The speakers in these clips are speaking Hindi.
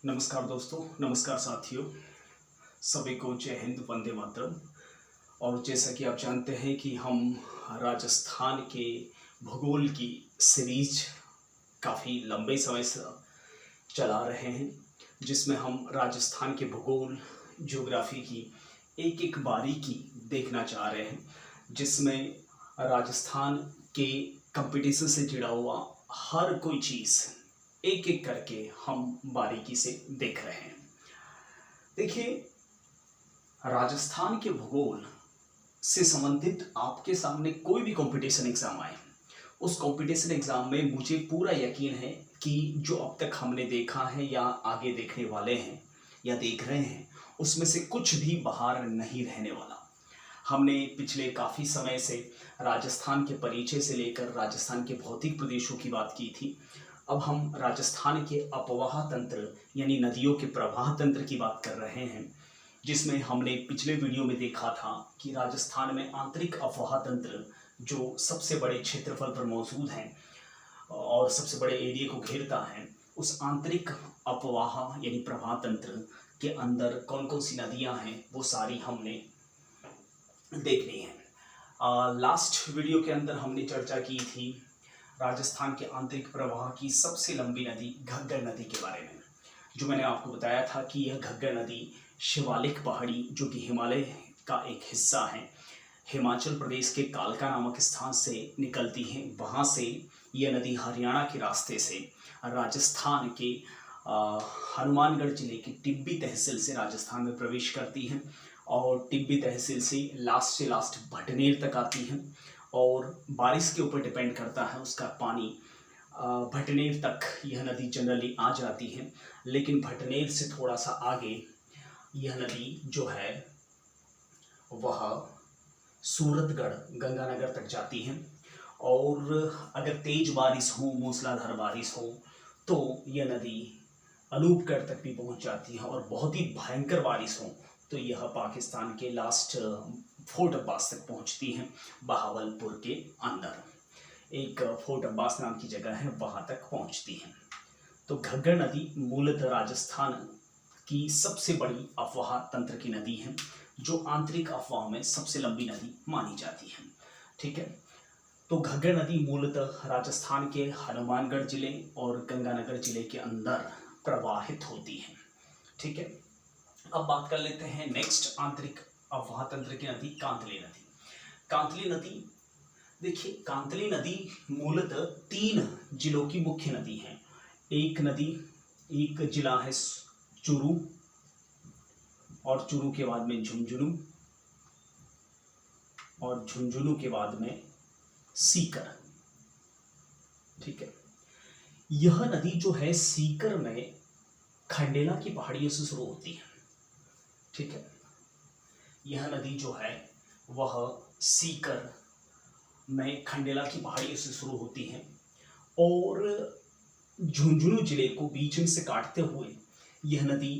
नमस्कार दोस्तों, नमस्कार साथियों। सभी को जय हिंद, वंदे मातरम। और जैसा कि आप जानते हैं कि हम राजस्थान के भूगोल की सीरीज काफ़ी लंबे समय से चला रहे हैं, जिसमें हम राजस्थान के भूगोल ज्योग्राफी की एक एक बारीकी देखना चाह रहे हैं, जिसमें राजस्थान के कंपटीशन से जुड़ा हुआ हर कोई चीज़ एक एक करके हम बारीकी से देख रहे हैं। देखिए, राजस्थान के भूगोल से संबंधित आपके सामने कोई भी कंपटीशन एग्जाम आए, उस कंपटीशन एग्जाम में मुझे पूरा यकीन है कि जो अब तक हमने देखा है या आगे देखने वाले हैं या देख रहे हैं, उसमें से कुछ भी बाहर नहीं रहने वाला। हमने पिछले काफ़ी समय से राजस्थान के परिचय से लेकर राजस्थान के भौतिक प्रदेशों की बात की थी। अब हम राजस्थान के अपवाह तंत्र यानी नदियों के प्रवाह तंत्र की बात कर रहे हैं, जिसमें हमने पिछले वीडियो में देखा था कि राजस्थान में आंतरिक अपवाह तंत्र जो सबसे बड़े क्षेत्रफल पर मौजूद हैं और सबसे बड़े एरिया को घेरता है, उस आंतरिक अपवाह यानी प्रवाह तंत्र के अंदर कौन कौन सी नदियां हैं वो सारी हमने देखनी है। लास्ट वीडियो के अंदर हमने चर्चा की थी राजस्थान के आंतरिक प्रवाह की सबसे लंबी नदी घग्गर नदी के बारे में, जो मैंने आपको बताया था कि यह घग्गर नदी शिवालिक पहाड़ी जो कि हिमालय का एक हिस्सा है, हिमाचल प्रदेश के कालका नामक स्थान से निकलती है। वहाँ से यह नदी हरियाणा के रास्ते से राजस्थान के हनुमानगढ़ जिले की टिब्बी तहसील से राजस्थान में प्रवेश करती है और टिब्बी तहसील से लास्ट भटनेर तक आती है। और बारिश के ऊपर डिपेंड करता है उसका पानी, भटनेर तक यह नदी जनरली आ जाती है, लेकिन भटनेर से थोड़ा सा आगे यह नदी जो है वह सूरतगढ़ गंगानगर तक जाती है। और अगर तेज बारिश हो, मूसलाधार बारिश हो, तो यह नदी अनूपगढ़ तक भी पहुंच जाती है। और बहुत ही भयंकर बारिश हो तो यह पाकिस्तान के लास्ट फोर्ट अब्बास तक पहुंचती हैं। बहावलपुर के अंदर एक फोर्ट अब्बास नाम की जगह है, वहां तक पहुंचती हैं। तो घग्गर नदी मूलतः राजस्थान की सबसे बड़ी अफवाह तंत्र की नदी है, जो आंतरिक अफवाह में सबसे लंबी नदी मानी जाती है। ठीक है, तो घग्गर नदी मूलतः राजस्थान के हनुमानगढ़ जिले और गंगानगर जिले के अंदर प्रवाहित होती है। ठीक है, अब बात कर लेते हैं नेक्स्ट आंतरिक अफवाह तंत्र की नदी कांतली नदी। कांतली नदी, देखिए कांतली नदी मूलतः 3 जिलों की मुख्य नदी है। एक जिला है चूरू, और चूरू के बाद में झुंझुनू, और झुंझुनू के बाद में सीकर। ठीक है, यह नदी जो है सीकर में खंडेला की पहाड़ियों से शुरू होती है। ठीक है, यह नदी जो है वह सीकर में खंडेला की पहाड़ियों से शुरू होती है और झुंझुनू जिले को बीच में से काटते हुए यह नदी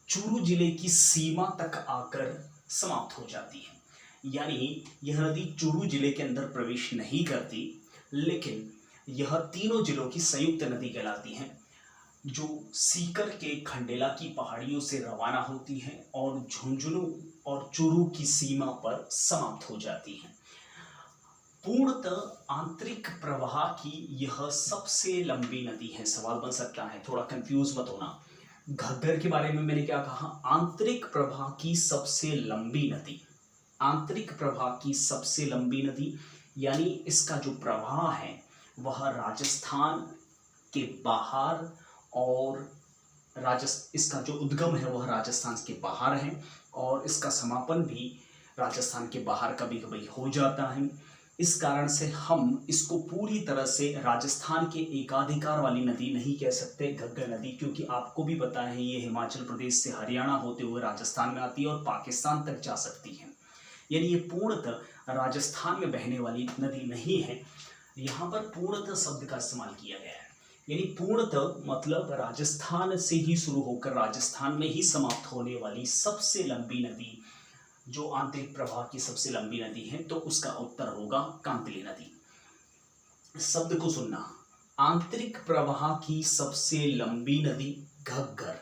चूरू जिले की सीमा तक आकर समाप्त हो जाती है। यानी यह नदी चूरू जिले के अंदर प्रवेश नहीं करती, लेकिन यह तीनों जिलों की संयुक्त नदी कहलाती है, जो सीकर के खंडेला की पहाड़ियों से रवाना होती है और झुंझुनू और चूरू की सीमा पर समाप्त हो जाती है। पूर्णतः आंतरिक प्रवाह की यह सबसे लंबी नदी है। सवाल बन सकता है, थोड़ा कंफ्यूज मत होना, घग्गर के बारे में मैंने क्या कहा? आंतरिक प्रवाह की सबसे लंबी नदी। आंतरिक प्रवाह की सबसे लंबी नदी यानी इसका जो प्रवाह है वह राजस्थान के बाहर, और इसका जो उद्गम है वह राजस्थान के बाहर है और इसका समापन भी राजस्थान के बाहर कभी कभी हो जाता है। इस कारण से हम इसको पूरी तरह से राजस्थान के एकाधिकार वाली नदी नहीं कह सकते घग्गर नदी, क्योंकि आपको भी पता है ये हिमाचल प्रदेश से हरियाणा होते हुए राजस्थान में आती है और पाकिस्तान तक जा सकती है। यानी ये पूर्णतः राजस्थान में बहने वाली नदी नहीं है। यहाँ पर पूर्णतः शब्द का इस्तेमाल किया गया है, यानी पूर्णतः मतलब राजस्थान से ही शुरू होकर राजस्थान में ही समाप्त होने वाली सबसे लंबी नदी, जो आंतरिक प्रवाह की सबसे लंबी नदी है, तो उसका उत्तर होगा कांतली नदी। शब्द को सुनना, आंतरिक प्रवाह की सबसे लंबी नदी घग्गर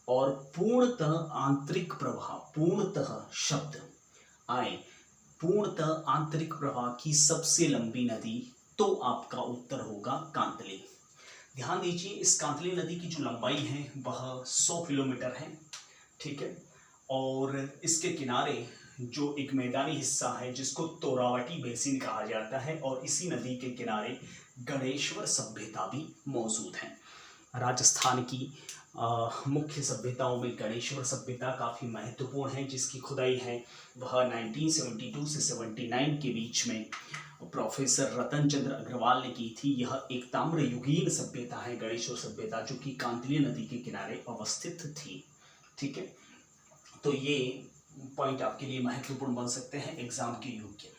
और पूर्णतः आंतरिक प्रवाह, पूर्णतः शब्द आए, पूर्णतः आंतरिक प्रवाह की सबसे लंबी नदी, तो आपका उत्तर होगा कांतली। ध्यान दीजिए, इस कांतली नदी की जो लंबाई है वह 100 किलोमीटर है, ठीक है। और इसके किनारे जो एक मैदानी हिस्सा है जिसको तोरावटी बेसिन कहा जाता है, और इसी नदी के किनारे गणेश्वर सभ्यता भी मौजूद है। राजस्थान की मुख्य सभ्यताओं में गणेश्वर सभ्यता काफ़ी महत्वपूर्ण है, जिसकी खुदाई है वह 1972 से 79 के बीच में प्रोफेसर रतन चंद्र अग्रवाल ने की थी। यह एक ताम्रयुगीन सभ्यता है गणेश्वर सभ्यता, जो कि कांतली नदी के किनारे अवस्थित थी, ठीक है। तो ये पॉइंट आपके लिए महत्वपूर्ण बन सकते हैं एग्जाम के योग्य।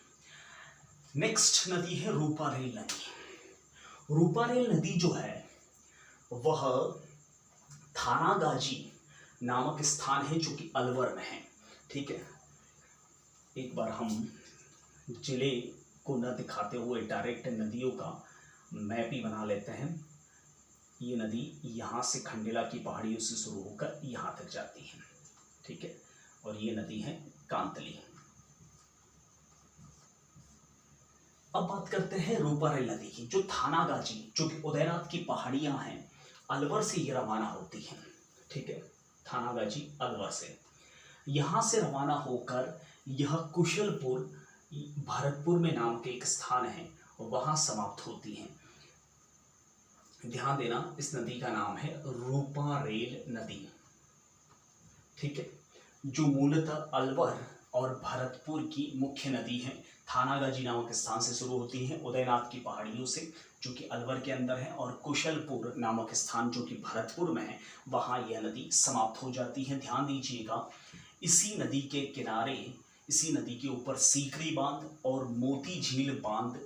नेक्स्ट नदी है रूपारेल नदी। रूपारेल नदी जो है वह थानागाजी नामक स्थान है जो कि अलवर में है, ठीक है। एक बार हम जिले को न दिखाते हुए डायरेक्ट नदियों का मैप ही बना लेते हैं। ये नदी यहाँ से खंडेला की पहाड़ियों से शुरू होकर यहाँ तक जाती है, ठीक है। और ये नदी है कांतली। अब बात करते हैं रूपारेल नदी की, जो थानागाजी, जो कि उदयनाथ की पहाड़ियां हैं, अलवर से ये रवाना होती हैं, ठीक है। थानागाजी अलवर से, यहाँ से रवाना होकर यह कुशलपुर, भरतपुर में नाम के एक स्थान है, वहां समाप्त होती हैं। ध्यान देना, इस नदी का नाम है रूपारेल नदी, ठीक है, जो मूलतः अलवर और भरतपुर की मुख्य नदी है। थानागाजी नामक स्थान से शुरू होती है, उदयनाथ की पहाड़ियों से, जो कि अलवर के अंदर है, और कुशलपुर नामक स्थान जो कि भरतपुर में है, वहाँ यह नदी समाप्त हो जाती है। ध्यान दीजिएगा, इसी नदी के किनारे, इसी नदी के ऊपर सीकरी बांध और मोती झील बांध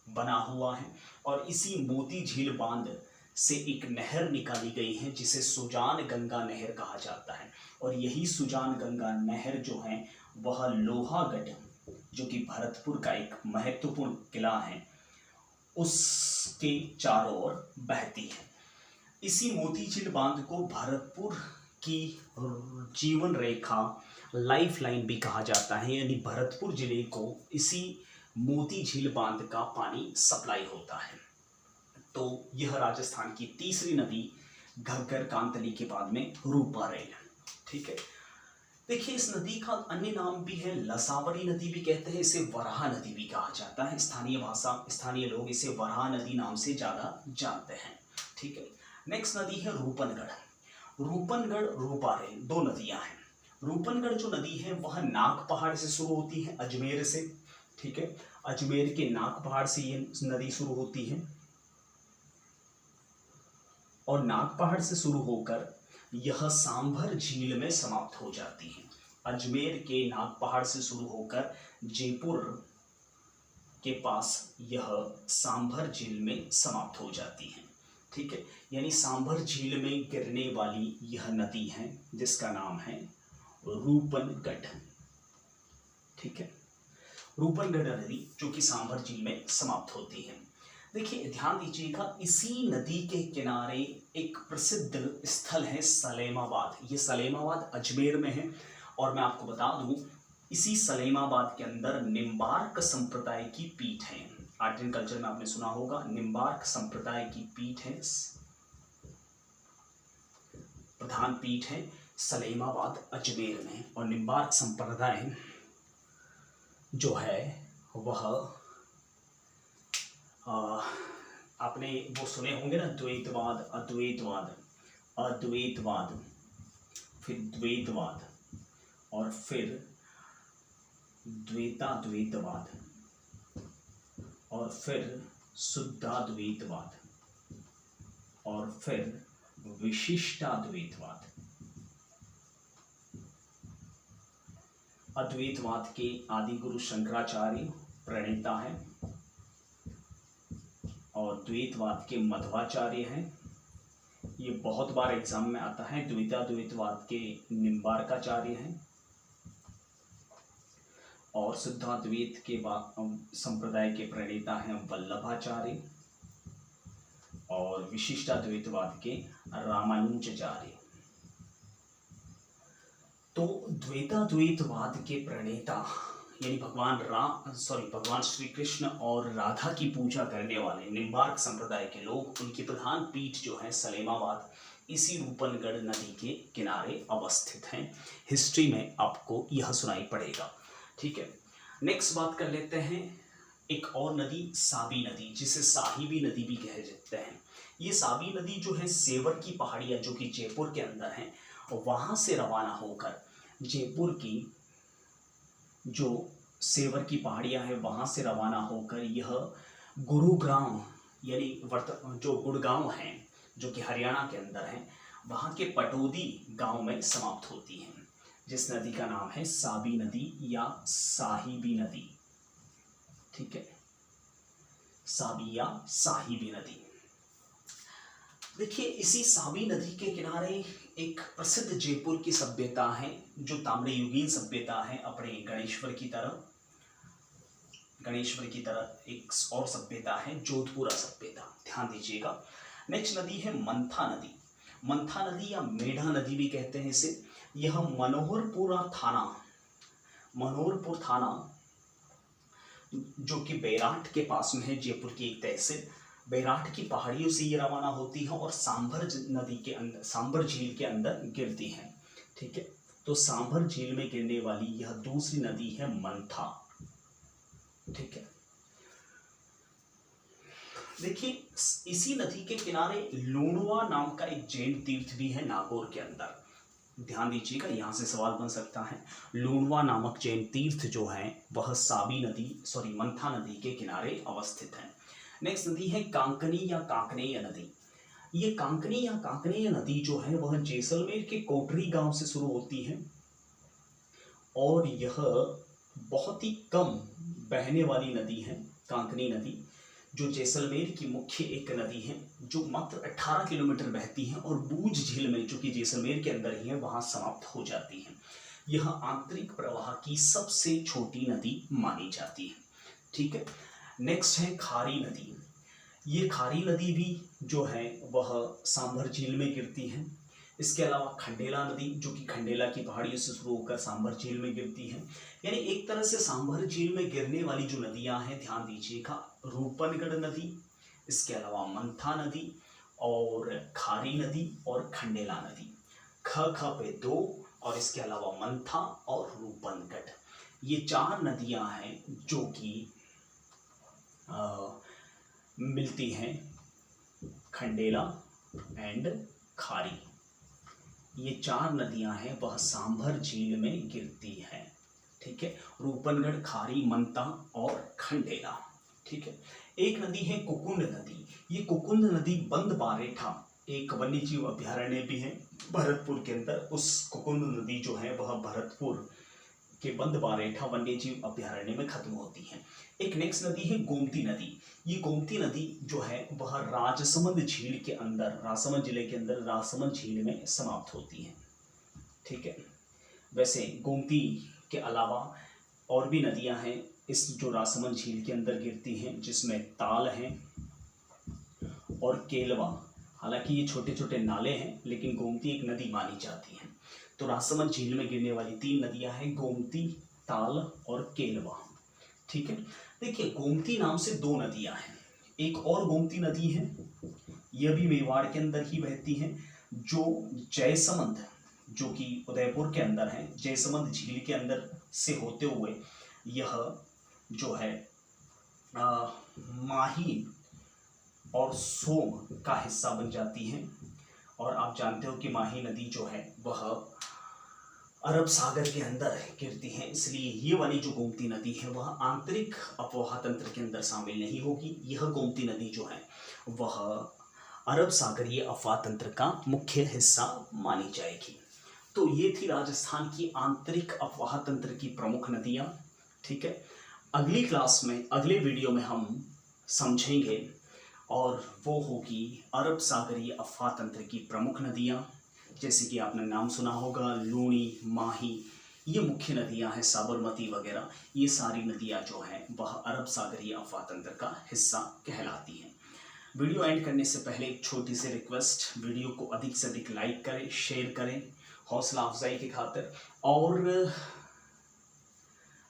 बना हुआ है, और इसी मोती झील बांध से एक नहर निकाली गई है जिसे सुजान गंगा नहर कहा जाता है। और यही सुजान गंगा नहर जो है वह लोहागढ़, जो कि भरतपुर का एक महत्वपूर्ण किला है, उसके चारों ओर बहती है। इसी मोती झील बांध को भरतपुर की जीवन रेखा, लाइफ लाइन भी कहा जाता है, यानी भरतपुर जिले को इसी मोती झील बांध का पानी सप्लाई होता है। तो यह राजस्थान की तीसरी नदी घग्गर कांतली के बाद में रूपारेल, ठीक है। देखिए, इस नदी का अन्य नाम भी है, लसावरी नदी भी कहते हैं, इसे वराह नदी भी कहा जाता है। स्थानीय भाषा, स्थानीय लोग इसे वराह नदी नाम से ज़्यादा जानते हैं, ठीक है। नेक्स्ट नदी है रूपनगढ़। रूपनगढ़, रूपारेल, दो नदियां हैं। रूपनगढ़ जो नदी है वह नाग पहाड़ से शुरू होती है, अजमेर से, ठीक है। अजमेर के नाग पहाड़ से ये नदी शुरू होती है, और नाग पहाड़ से शुरू होकर यह सांभर झील में समाप्त हो जाती है। अजमेर के नाग पहाड़ से शुरू होकर जयपुर के पास यह सांभर झील में समाप्त हो जाती है, ठीक है। यानी सांभर झील में गिरने वाली यह नदी है जिसका नाम है रूपनगढ़, ठीक है। रूपनगढ़ नदी जो कि सांभर झील में समाप्त होती है। देखिए, ध्यान दीजिएगा, इसी नदी के किनारे एक प्रसिद्ध स्थल है सलेमाबाद। ये सलेमाबाद अजमेर में है, और मैं आपको बता दूं, इसी सलेमाबाद के अंदर निम्बार्क संप्रदाय की पीठ है। आर्ट एंड कल्चर में आपने सुना होगा, निम्बार्क संप्रदाय की पीठ है, प्रधान पीठ है सलेमाबाद अजमेर में। और निम्बार्क संप्रदाय जो है वह आपने वो सुने होंगे ना, द्वैतवाद, अद्वैतवाद, अद्वैतवाद, फिर द्वैतवाद, और फिर द्वैताद्वैतवाद, और फिर शुद्धाद्वैतवाद, और फिर विशिष्टाद्वैतवाद। अद्वैतवाद के आदि गुरु शंकराचार्य प्रणेता हैं, और द्वैतवाद के मध्वाचार्य हैं। ये बहुत बार एग्जाम में आता है। द्वैताद्वैतवाद के निम्बार्काचार्य हैं, और शुद्धाद्वैत के संप्रदाय के प्रणेता हैं वल्लभाचार्य, और विशिष्टाद्वैतवाद के रामानुजाचार्य। तो द्वैताद्वैतवाद के प्रणेता यानी भगवान श्री कृष्ण और राधा की पूजा करने वाले निम्बार्क संप्रदाय के लोग, उनकी प्रधान पीठ जो है सलेमाबाद, इसी रूपनगढ़ नदी के किनारे अवस्थित हैं। हिस्ट्री में आपको यह सुनाई पड़ेगा। ठीक है, नेक्स्ट बात कर लेते हैं एक और नदी, साबी नदी, जिसे साहिबी नदी भी कहे जाते हैं। ये साबी नदी जो है सेवर की पहाड़ियाँ जो कि जयपुर के अंदर हैं, वहाँ से रवाना होकर जयपुर की जो सेवर की पहाड़ियाँ हैं वहाँ से रवाना होकर यह गुरुग्राम यानी जो गुड़गांव हैं जो कि हरियाणा के अंदर हैं, वहाँ के पटौदी गांव में समाप्त होती हैं, जिस नदी का नाम है साबी नदी या साहिबी नदी। ठीक है, साबी या साहिबी नदी। देखिए, इसी साबी नदी के किनारे एक प्रसिद्ध जयपुर की सभ्यता है जो ताम्रयुगीन सभ्यता है। अपने गणेश्वर की तरह एक और सभ्यता है जोधपुरा सभ्यता, ध्यान दीजिएगा। नेक्स्ट नदी है मंथा नदी। मंथा नदी या मेढा नदी भी कहते हैं इसे। यह मनोहरपुर थाना जो कि बैराठ के पास में है, जयपुर की एक तहसील, बैराठ की पहाड़ियों से ये रवाना होती है और सांभर झील के अंदर गिरती है। ठीक है, तो सांभर झील में गिरने वाली यह दूसरी नदी है मंथा। ठीक है, देखिए इसी नदी के किनारे लूणवा नाम का एक जैन तीर्थ भी है नागौर के अंदर। ध्यान दीजिएगा, यहाँ से सवाल बन सकता है। लूणवा नामक जैन तीर्थ जो है वह मंथा नदी के किनारे अवस्थित है। नेक्स्ट नदी है कांकनी या कांकनेय नदी। ये कांकनी या कांकनेय नदी जो है वह जैसलमेर के कोटरी गांव से शुरू होती है और यह बहुत ही कम बहने वाली नदी है। कांकनी नदी जो जैसलमेर की मुख्य एक नदी है जो मात्र 18 किलोमीटर बहती है और बूझ झील में जो कि जैसलमेर के अंदर ही है वहाँ समाप्त हो जाती है। यह आंतरिक प्रवाह की सबसे छोटी नदी मानी जाती है। ठीक है, नेक्स्ट है खारी नदी। ये खारी नदी भी जो है वह सांभर झील में गिरती है। इसके अलावा खंडेला नदी जो कि खंडेला की पहाड़ियों से शुरू होकर सांभर झील में गिरती है। यानी एक तरह से सांभर झील में गिरने वाली जो नदियां हैं, ध्यान दीजिएगा, रूपनगढ़ नदी, इसके अलावा मंथा नदी और खारी नदी और खंडेला नदी। ख पे 2 और इसके अलावा मंथा और रूपनगढ़, ये 4 नदियां हैं जो कि मिलती हैं खंडेला एंड खारी। ये 4 नदियां हैं वह सांभर झील में गिरती हैं। ठीक है, रूपनगढ़, खारी, मंता और खंडेला। ठीक है, एक नदी है कुकुंड नदी। ये कुकुंड नदी बंद बारेठा एक वन्य जीव अभ्यारण्य भी है भरतपुर के अंदर। उस कुकुंड नदी जो है वह भरतपुर के बंद बारेठा वन्य जीव अभ्यारण्य में खत्म होती है। एक नेक्स्ट नदी है गोमती नदी। ये गोमती नदी जो है वह राजसमंद झील के अंदर, राजसमंद जिले के अंदर राजसमंद झील में समाप्त होती है। ठीक है, वैसे गोमती के अलावा और भी नदियां हैं इस जो राजसमंद झील के अंदर गिरती हैं, जिसमें ताल है और केलवा। हालांकि ये छोटे छोटे नाले हैं लेकिन गोमती एक नदी मानी जाती है। तो राजसमंद झील में गिरने वाली 3 नदियां हैं, गोमती, ताल और केलवा। ठीक है, देखिए गोमती नाम से 2 नदियां हैं। एक और गोमती नदी है, यह भी मेवाड़ के अंदर ही बहती है, जो जयसमंद जो कि उदयपुर के अंदर है, जयसमंद झील के अंदर से होते हुए यह जो है माही और सोम का हिस्सा बन जाती है। और आप जानते हो कि माही नदी जो है वह अरब सागर के अंदर गिरती है, इसलिए ये वाली जो गोमती नदी है वह आंतरिक अपवाह तंत्र के अंदर शामिल नहीं होगी। यह गोमती नदी जो है वह अरब सागरीय अपवाह तंत्र का मुख्य हिस्सा मानी जाएगी। तो ये थी राजस्थान की आंतरिक अपवाह तंत्र की प्रमुख नदियाँ। ठीक है, अगली क्लास में, अगले वीडियो में हम समझेंगे और वो होगी अरब सागरीय अपवाह तंत्र की प्रमुख नदियाँ, जैसे कि आपने नाम सुना होगा लूणी, माही, ये मुख्य नदियां हैं, साबरमती वगैरह। ये सारी नदियां जो हैं वह अरब सागरीय अपवाह तंत्र का हिस्सा कहलाती हैं। वीडियो एंड करने से पहले एक छोटी सी रिक्वेस्ट, वीडियो को अधिक से अधिक लाइक करें, शेयर करें हौसला अफजाई की खातिर। और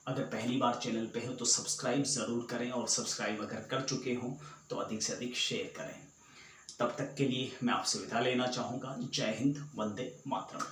अगर पहली बार चैनल पे हो तो सब्सक्राइब ज़रूर करें, और सब्सक्राइब अगर कर चुके हों तो अधिक से अधिक शेयर करें। तब तक के लिए मैं आपसे विदा लेना चाहूँगा। जय हिंद, वंदे मातरम।